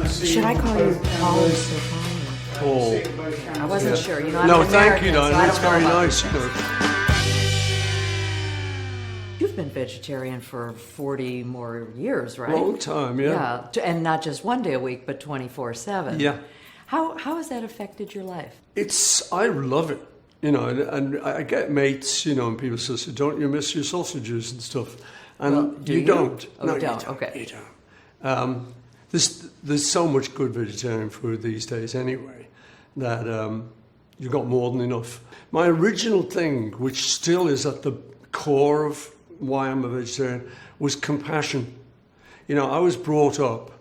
Should I call you Paul or Sir Paul? Paul. I wasn't sure. You know, I'm No, an thank you, American, so Diana. I It's don't very know about nice, you know. You've been vegetarian for 40 more years, right? Long time, yeah. Yeah, and not just one day a week, but 24/7. Yeah. How has that affected your life? I love it, you know, and I get mates, you know, and people say, so don't you miss your sausages and stuff? And Well, do you? don't. Oh, No, you don't. you don't. Okay. You don't. There's so much good vegetarian food these days anyway, that you've got more than enough. My original thing, which still is at the core of why I'm a vegetarian, was compassion. You know, I was brought up,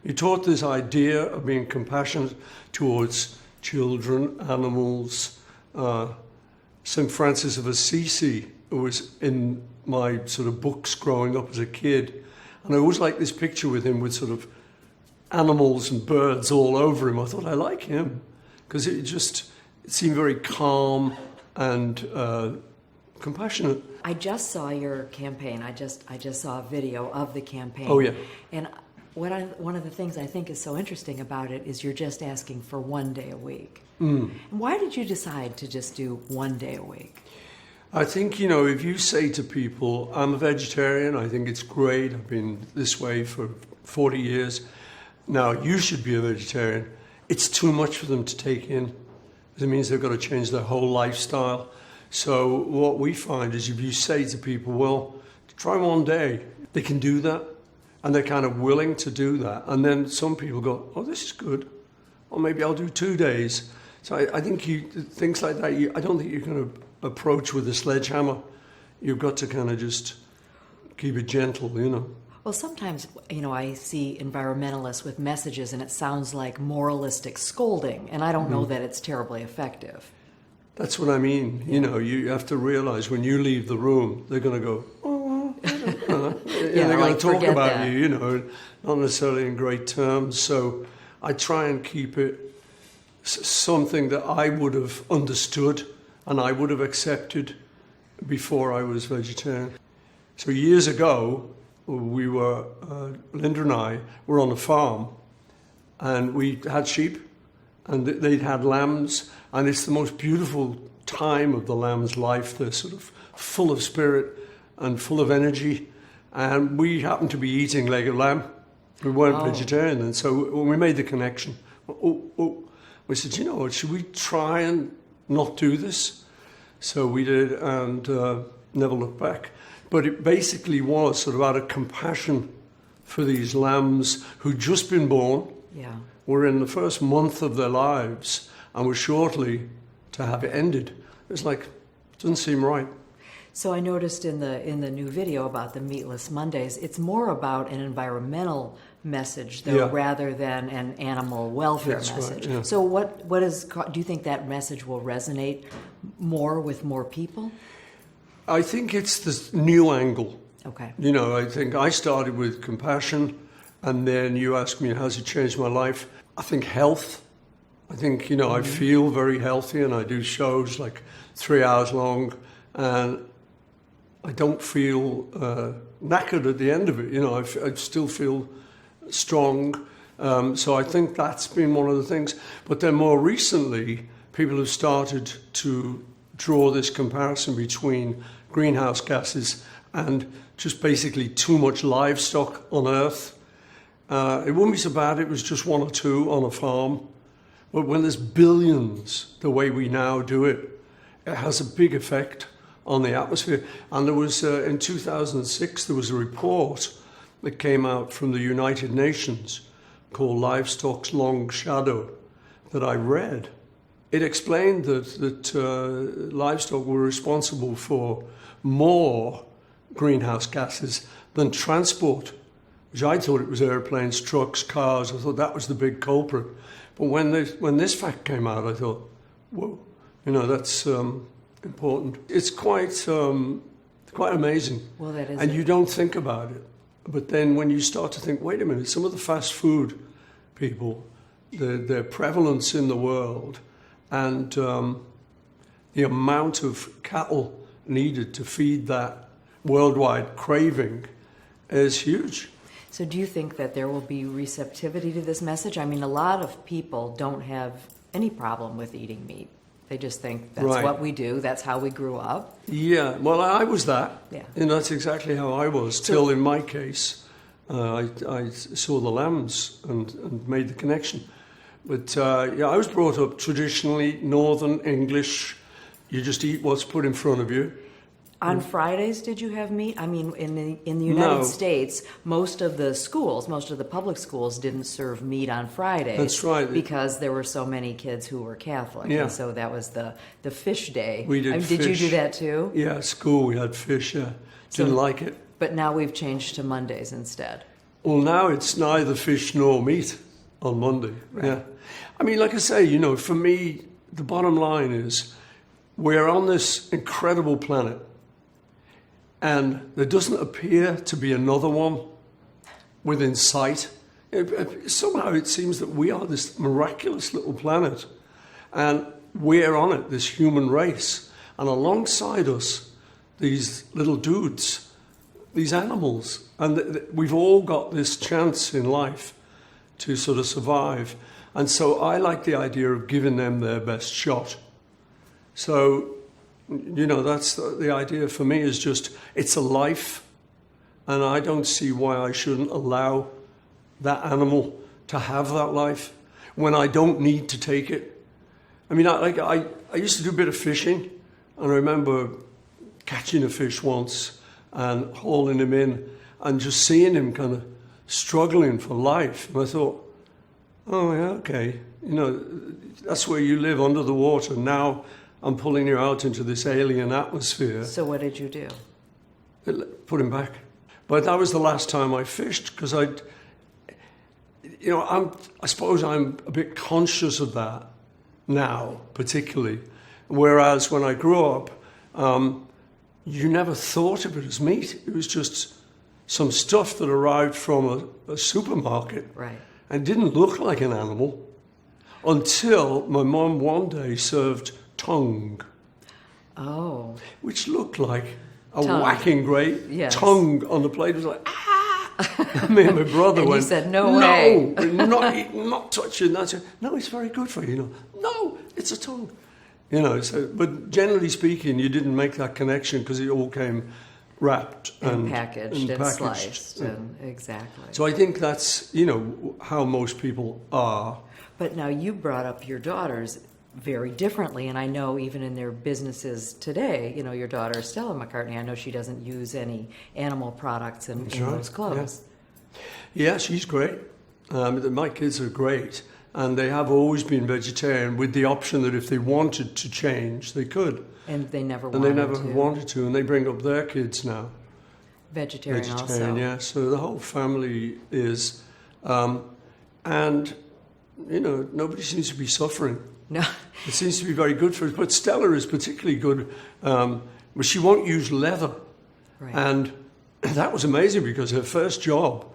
you're taught this idea of being compassionate towards children, animals. St. Francis of Assisi was in my sort of books growing up as a kid. And I always liked this picture with him with sort of animals and birds all over him. I thought, I like him, because it seemed very calm and compassionate. I just saw your campaign. I just saw a video of the campaign. Oh, yeah. And one of the things I think is so interesting about it is you're just asking for one day a week. Mm. Why did you decide to just do one day a week? I think, you know, if you say to people, I'm a vegetarian, I think it's great, I've been this way for 40 years, now you should be a vegetarian, it's too much for them to take in. It means they've got to change their whole lifestyle. So what we find is if you say to people, well, try one day, they can do that, and they're kind of willing to do that. And then some people go, oh, this is good, or maybe I'll do 2 days. So I think things like that, I don't think you can approach with a sledgehammer. You've got to kind of just keep it gentle, you know. Well, sometimes, you know, I see environmentalists with messages and it sounds like moralistic scolding, and I don't know that it's terribly effective. That's what I mean. You know, you have to realize when you leave the room, they're going to go, oh, I don't know. Yeah, they're going like, to talk forget about that. you, you know, not necessarily in great terms. So I try and keep it something that I would have understood and I would have accepted before I was vegetarian. So years ago, Linda and I were on a farm, and we had sheep, and they'd had lambs, and it's the most beautiful time of the lamb's life. They're sort of full of spirit and full of energy, and we happened to be eating leg of lamb. We weren't vegetarian, and so when we made the connection, we said, you know what, should we try and not do this? So we did, and never looked back. But it basically was sort of out of compassion for these lambs who'd just been born, were in the first month of their lives, and were shortly to have it ended. It's like, it doesn't seem right. So I noticed in the new video about the Meatless Mondays, it's more about an environmental message, though, rather than an animal welfare message. Right, yeah. So do you think that message will resonate more with more people? I think it's this new angle. Okay. You know, I think I started with compassion, and then you ask me, how's it changed my life? I think health. I think, you know, I feel very healthy, and I do shows like 3 hours long, and I don't feel knackered at the end of it. You know, I still feel strong. So I think that's been one of the things. But then more recently, people have started to draw this comparison between greenhouse gases and just basically too much livestock on Earth. It wouldn't be so bad if it was just 1 or 2 on a farm. But when there's billions, the way we now do it, it has a big effect on the atmosphere. And there was, in 2006, there was a report that came out from the United Nations called Livestock's Long Shadow that I read. It explained that livestock were responsible for more greenhouse gases than transport, which I thought it was airplanes, trucks, cars. I thought that was the big culprit. But when this fact came out, I thought, whoa, you know, that's important. It's quite amazing. Well, that is. And you don't think about it. But then when you start to think, wait a minute, some of the fast food people, their prevalence in the world, and the amount of cattle needed to feed that worldwide craving is huge. So do you think that there will be receptivity to this message? I mean, a lot of people don't have any problem with eating meat. They just think that's Right. what we do, that's how we grew up. Yeah, well, I was that. Yeah. And that's exactly how I was, till in my case, I saw the lambs and made the connection. But yeah, I was brought up traditionally Northern English. You just eat what's put in front of you. On Fridays, did you have meat? I mean, in the United No. States, most of the public schools didn't serve meat on Fridays. That's right. Because there were so many kids who were Catholic. Yeah. And so that was the fish day. We did Did you fish. do that too? Yeah, at school we had fish, yeah. Didn't like it. But now we've changed to Mondays instead. Well, now it's neither fish nor meat on Monday. Right. Yeah. I mean, like I say, you know, for me, the bottom line is we're on this incredible planet, and there doesn't appear to be another one within sight. Somehow it seems that we are this miraculous little planet, and we're on it, this human race. And alongside us, these little dudes, these animals. And we've all got this chance in life to sort of survive. And so I like the idea of giving them their best shot. So, you know, that's the idea for me, is just, it's a life, and I don't see why I shouldn't allow that animal to have that life when I don't need to take it. I mean, I used to do a bit of fishing, and I remember catching a fish once and hauling him in and just seeing him kind of struggling for life. And I thought, oh, yeah, okay, you know, that's where you live, under the water. Now I'm pulling you out into this alien atmosphere. So what did you do? Put him back. But that was the last time I fished, because I suppose I'm a bit conscious of that now, particularly. Whereas when I grew up, you never thought of it as meat. It was just some stuff that arrived from a supermarket. Right. And didn't look like an animal until my mum one day served tongue. Oh. Which looked like a Tongue. Whacking great Yes. tongue on the plate. It was like, ah! Me and my brother And went, you said, no way. No, not touching that. I said, no, it's very good for you. No, it's a tongue. You know, so, but generally speaking, you didn't make that connection because it all came wrapped And packaged and sliced. And exactly. So I think that's, you know, how most people are. But now you brought up your daughters very differently, and I know even in their businesses today, you know, your daughter Stella McCartney, I know she doesn't use any animal products in those clothes. Yeah, she's great. My kids are great, and they have always been vegetarian with the option that if they wanted to change, they could. And they never And wanted they never to. wanted to, and they bring up their kids now. Vegetarian also. Yeah. So the whole family is, and, you know, nobody seems to be suffering. No. It seems to be very good for us. But Stella is particularly good. But she won't use leather. Right. And that was amazing because her first job,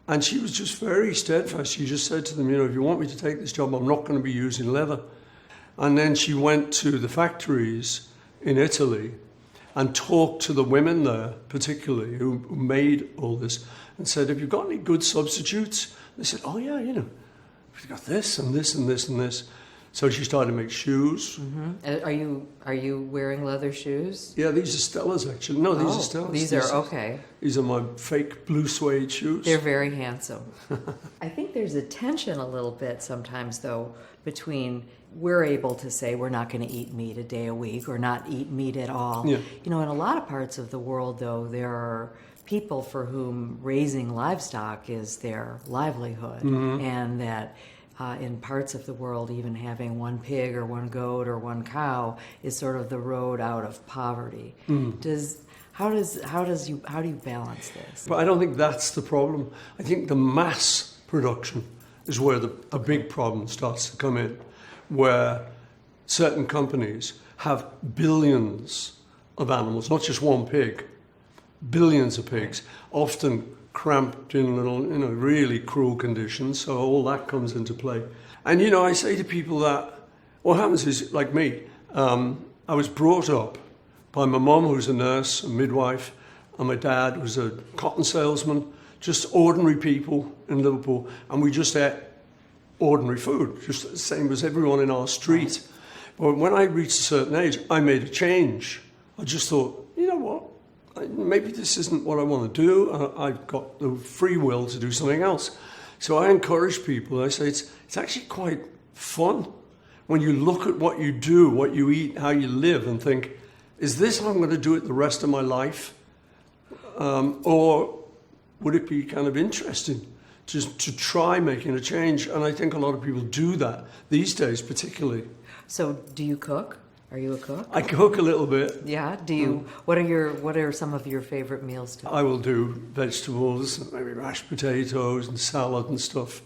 and she was just very steadfast. She just said to them, you know, if you want me to take this job, I'm not going to be using leather. And then she went to the factories in Italy and talked to the women there, particularly, who made all this, and said, have you got any good substitutes? They said, oh, yeah, you know, we've got this and this and this and this. So she started to make shoes. Mm-hmm. Are you wearing leather shoes? Yeah, these are Stella's, actually. No, these are Stella's. These are okay. These are my fake blue suede shoes. They're very handsome. I think there's a tension a little bit sometimes, though, between we're able to say we're not going to eat meat a day a week or not eat meat at all. Yeah. You know, in a lot of parts of the world, though, there are people for whom raising livestock is their livelihood, and that in parts of the world, even having one pig or one goat or one cow is sort of the road out of poverty. How do you balance this? But I don't think that's the problem. I think the mass production is where a big problem starts to come in, where certain companies have billions of animals, not just one pig, billions of pigs, often cramped in little, you know, really cruel conditions. So all that comes into play. And, you know, I say to people that what happens is, like me, I was brought up by my mum, who's a nurse, a midwife, and my dad was a cotton salesman. just ordinary people in Liverpool, and we just ate ordinary food, just the same as everyone in our street. But when I reached a certain age, I made a change. I just thought, you know what? Maybe this isn't what I want to do. I've got the free will to do something else. So I encourage people. I say it's actually quite fun when you look at what you do, what you eat, how you live, and think, is this how I'm going to do it the rest of my life? Or would it be kind of interesting just to try making a change? And I think a lot of people do that these days, particularly. So, do you cook? Are you a cook? I cook a little bit. Yeah. Do you? What are some of your favorite meals to? I will do vegetables, maybe mashed potatoes and salad and stuff.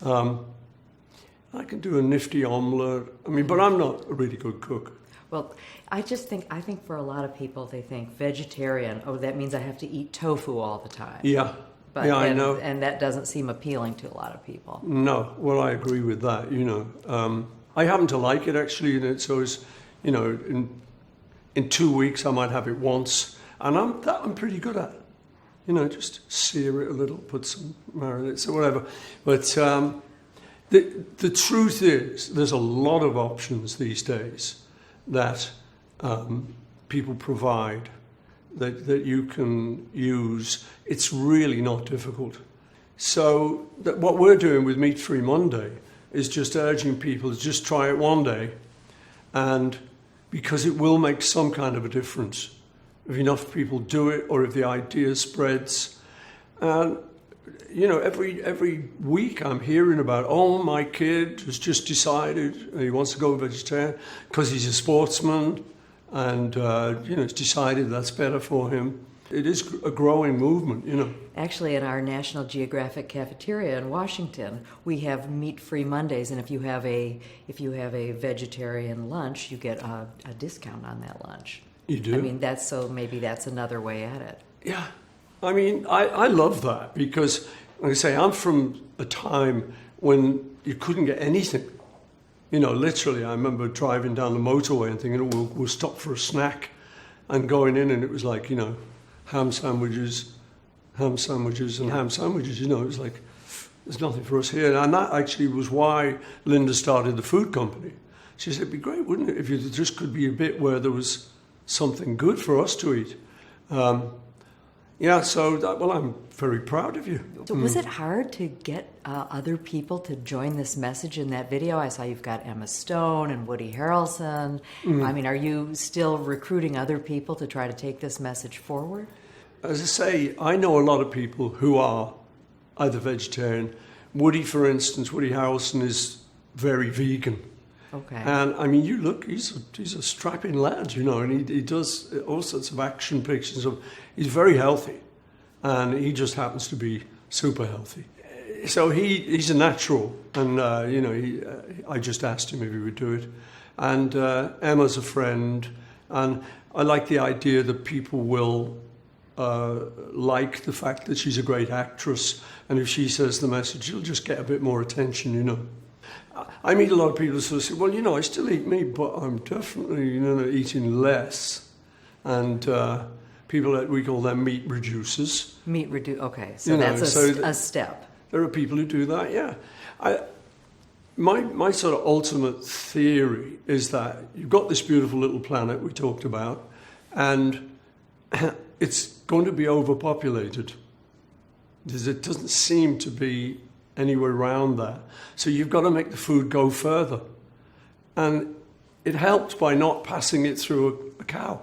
I can do a nifty omelette. I mean, but I'm not a really good cook. Well, I think for a lot of people, they think vegetarian, oh, that means I have to eat tofu all the time. Yeah. But, yeah, I know. And that doesn't seem appealing to a lot of people. No, well, I agree with that, you know. I happen to like it, actually, and it's always, you know, in 2 weeks I might have it once, and I'm pretty good at it. You know, just sear it a little, put some marinades or whatever. But the truth is, there's a lot of options these days that people provide that you can use. It's really not difficult. So what we're doing with Meat Free Monday is just urging people to just try it one day, and because it will make some kind of a difference if enough people do it or if the idea spreads. And you know, every week I'm hearing about, oh, my kid has just decided he wants to go vegetarian because he's a sportsman, and you know, he's decided that's better for him. It is a growing movement, you know. Actually, in our National Geographic cafeteria in Washington, we have meat-free Mondays, and if you have a vegetarian lunch, you get a discount on that lunch. You do? I mean, maybe that's another way at it. Yeah. I mean, I love that because, like I say, I'm from a time when you couldn't get anything. You know, literally, I remember driving down the motorway and thinking, oh, we'll stop for a snack, and going in, and it was like, you know, ham sandwiches, and ham sandwiches. You know, it was like, there's nothing for us here. And that actually was why Linda started the food company. She said, it'd be great, wouldn't it, if there just could be a bit where there was something good for us to eat. Yeah, so I'm very proud of you. So was it hard to get other people to join this message in that video? I saw you've got Emma Stone and Woody Harrelson. I mean, are you still recruiting other people to try to take this message forward? As I say, I know a lot of people who are either vegetarian. Woody, for instance, Woody Harrelson is very vegan. Okay. And I mean, you look, he's a strapping lad, you know, and he does all sorts of action pictures. He's very healthy, and he just happens to be super healthy. So he's a natural, and you know, I just asked him if he would do it. And Emma's a friend, and I like the idea that people will like the fact that she's a great actress, and if she says the message, she'll just get a bit more attention, you know. I meet a lot of people who sort of say, well, you know, I still eat meat, but I'm definitely, you know, eating less. And people that we call them meat reducers. Okay, so you know, that's a step. There are people who do that, yeah. My sort of ultimate theory is that you've got this beautiful little planet we talked about, and it's going to be overpopulated. It doesn't seem to be anywhere around that. So you've got to make the food go further. And it helps by not passing it through a cow.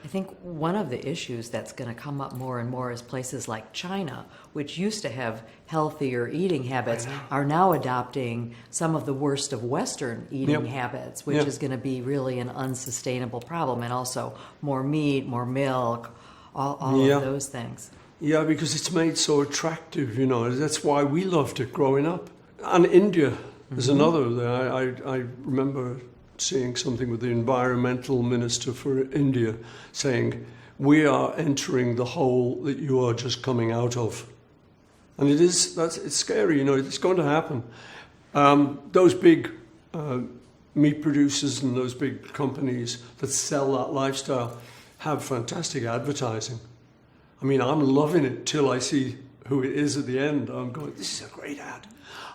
I think one of the issues that's going to come up more and more is places like China, which used to have healthier eating habits, are now adopting some of the worst of Western eating habits, which is going to be really an unsustainable problem. And also more meat, more milk, all of those things. Yeah, because it's made so attractive, you know. That's why we loved it growing up. And India is another. I remember seeing something with the environmental minister for India saying, we are entering the hole that you are just coming out of. And it's scary, you know, it's going to happen. Those big meat producers and those big companies that sell that lifestyle have fantastic advertising. I mean, I'm loving it till I see who it is at the end, I'm going, this is a great ad.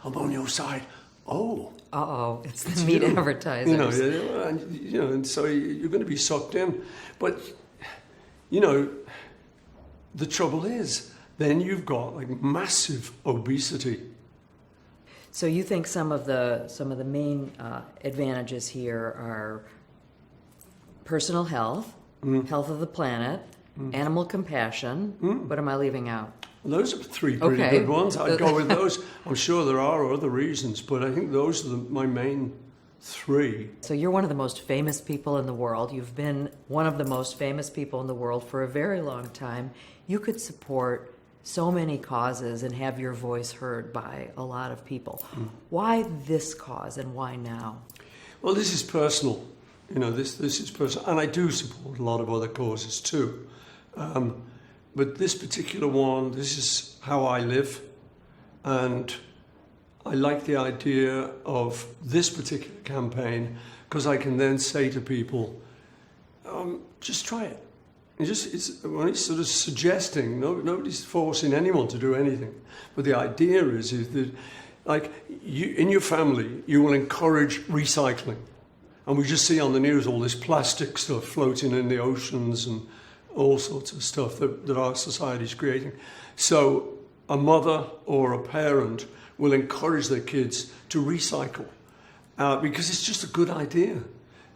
I'm on your side. Oh. Uh-oh, it's the meat advertisers. And so you're going to be sucked in. But, you know, the trouble is, then you've got like massive obesity. So you think some of the main advantages here are personal health, health of the planet, animal compassion. What am I leaving out? Well, those are three pretty good ones. I'd go with those. I'm sure there are other reasons, but I think those are my main three. So you're one of the most famous people in the world. You've been one of the most famous people in the world for a very long time. You could support so many causes and have your voice heard by a lot of people. Why this cause and why now? Well, this is personal. You know, this is personal. And I do support a lot of other causes too. But this particular one, this is how I live. And I like the idea of this particular campaign because I can then say to people, just try it. When it's sort of suggesting, nobody's forcing anyone to do anything. But the idea is that, like, you, in your family, you will encourage recycling. And we just see on the news all this plastic stuff floating in the oceans and all sorts of stuff that our society is creating. So a mother or a parent will encourage their kids to recycle because it's just a good idea.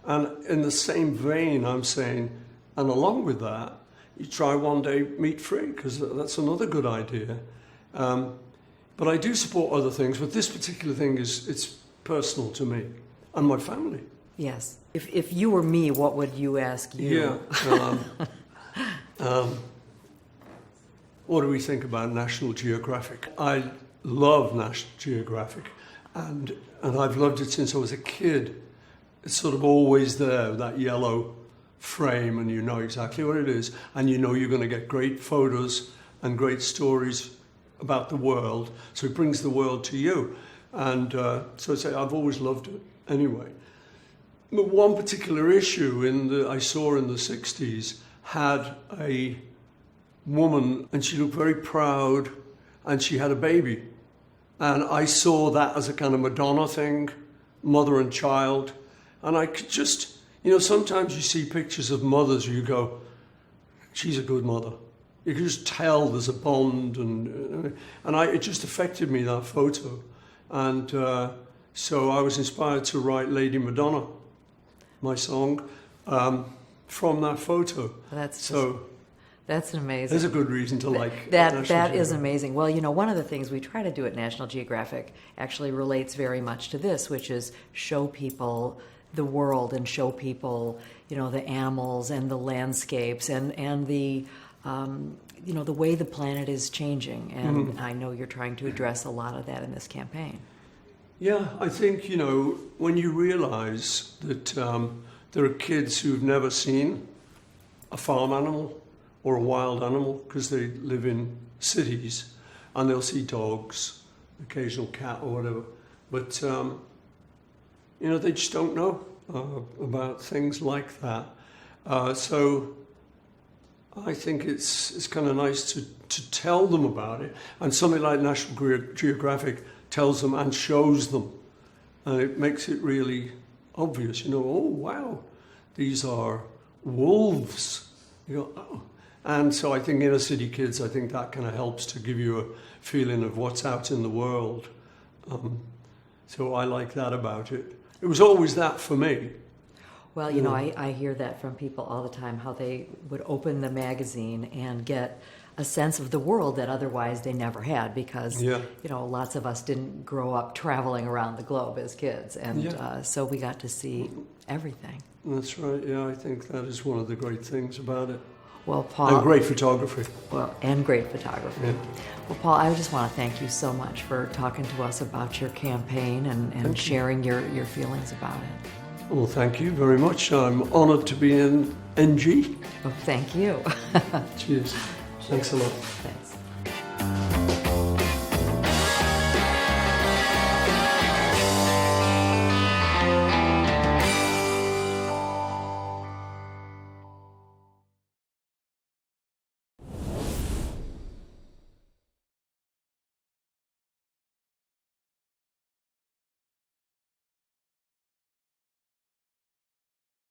And in the same vein, I'm saying, and along with that, you try one day meat-free because that's another good idea. But I do support other things, but this particular thing it's personal to me and my family. Yes. If you were me, what would you ask you? Yeah. What do we think about National Geographic? I love National Geographic, and I've loved it since I was a kid. It's sort of always there, that yellow frame, and you know exactly what it is, and you know you're going to get great photos and great stories about the world, so it brings the world to you. And so I've always loved it anyway. But one particular issue I saw in the 60s had a woman, and she looked very proud, and she had a baby. And I saw that as a kind of Madonna thing, mother and child. And I could just, sometimes you see pictures of mothers where you go, she's a good mother. You can just tell there's a bond, and it just affected me, that photo. And so I was inspired to write Lady Madonna, my song, from that photo. That's amazing. There's a good reason to like that. That is amazing. Well, one of the things we try to do at National Geographic actually relates very much to this, which is show people the world and show people, the animals and the landscapes and the, the way the planet is changing. And I know you're trying to address a lot of that in this campaign. Yeah, I think, when you realize that there are kids who've never seen a farm animal or a wild animal because they live in cities and they'll see dogs, occasional cat or whatever. But, they just don't know about things like that. So I think it's kind of nice to tell them about it. And something like National Geographic tells them and shows them. And it makes it really obvious, oh, wow, these are wolves. You go, oh. And so I think inner city kids, I think that kind of helps to give you a feeling of what's out in the world. So I like that about it. It was always that for me. Well, I hear that from people all the time, how they would open the magazine and get a sense of the world that otherwise they never had because, lots of us didn't grow up traveling around the globe as kids. And so we got to see everything. That's right. Yeah, I think that is one of the great things about it. Well, Paul. And great photography. And great photography. Yeah. Well, Paul, I just want to thank you so much for talking to us about your campaign and sharing your feelings about it. Well, thank you very much. I'm honored to be in NG. Well, thank you. Cheers. Thanks a lot. Thanks.